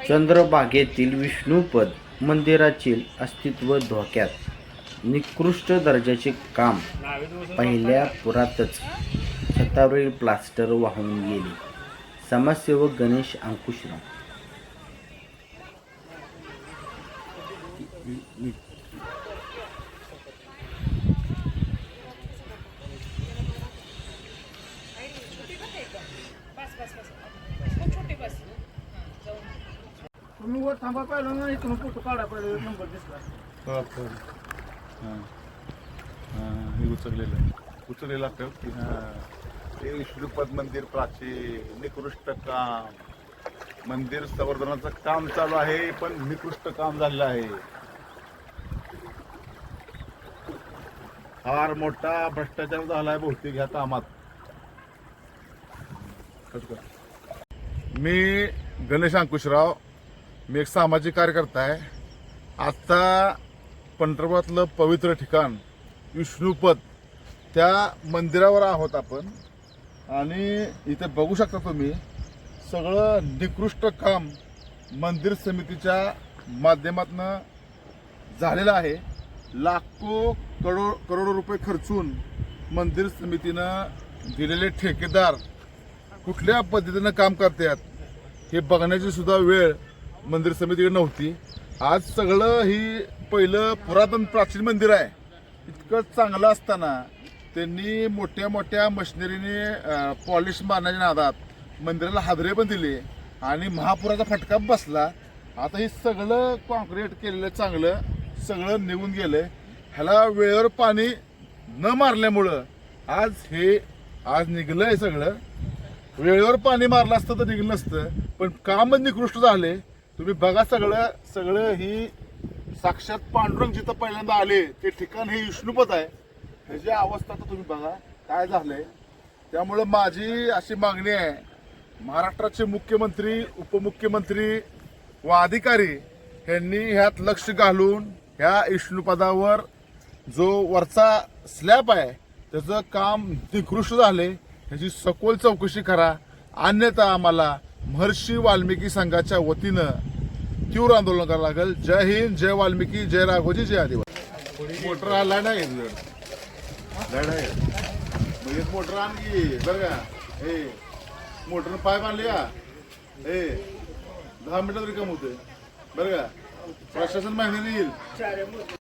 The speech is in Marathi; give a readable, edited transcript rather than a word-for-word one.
चंद्रभागेतील विष्णुपद मंदिराचे अस्तित्व धोक्यात, निकृष्ट दर्जाचे काम, पहिल्या पुरातच छतावरील प्लास्टर वाहून गेले. समाजसेवक गणेश अंकुशराव. तुम्ही वर थांबा पाहिलं ना, इथून फोटो काढा पाहिजे, नंबर दिसला. हे उचललेलं हे विष्णुपद मंदिर प्राचीन निकृष्ट काम, मंदिर संवर्धनाचं काम चालू आहे, पण निकृष्ट काम झालेलं आहे. फार मोठा भ्रष्टाचार झालाय बहुतेक ह्या कामात. मी गणेश अंकुशराव, मी एक सामाजिक कार्यकर्ता आहे. आता पंढरपुरातलं पवित्र ठिकाण विष्णुपद त्या मंदिरावर आहोत आपण, आणि इथे बघू शकता तुम्ही सगळं निकृष्ट काम मंदिर समितीच्या माध्यमातून झालेलं आहे. लाखो करोडो रुपये खर्चून मंदिर समितीनं दिलेले ठेकेदार कुठल्या पद्धतीनं काम करतात हे बघण्याची सुद्धा वेळ मंदिर समितीकडे नव्हती. आज सगळं ही पहिलं पुरातन प्राचीन मंदिर आहे, इतकं चांगलं असताना त्यांनी मोठ्या मोठ्या मशिनरीने पॉलिश मारण्याच्या नादात मंदिराला हादरे पण दिले आणि महापुराचा फटका बसला. आता हे सगळं कॉन्क्रीट केलेलं चांगलं सगळं निघून गेलंय. ह्याला वेळेवर पाणी न मारल्यामुळं आज निघलंय सगळं. वेळेवर पाणी मारलं असतं तर निघलं नसतं, पण कामच निकृष्ट झाले. तुम्ही बघा सगळं ही साक्षात पांडुरंग जिथं पहिल्यांदा आले ते ठिकाण हे विष्णुपद आहे. ह्याची अवस्था तर तुम्ही बघा काय झालंय. त्यामुळं माझी अशी मागणी आहे, महाराष्ट्राचे मुख्यमंत्री, उपमुख्यमंत्री व अधिकारी यांनी ह्यात लक्ष घालून ह्या विष्णुपदावर जो वरचा स्लॅब आहे त्याचं काम निकृष्ट झाले ह्याची सखोल चौकशी करा. अन्यथा आम्हाला महर्षी वाल्मिकी संघाच्या वतीनं तीव्र आंदोलन करावं लागेल. जय हिंद, जय वाल्मिकी, जय राघोजी, जय आदिवासी. मोटर हा लाईन आहे, लाईन आहे मग एक मोटर आणली बरं का. हे मोटरनं पाय बांधले का, हे 10 मिनिटात रिकाम होते बरं का. प्रशासन माहिती येईल.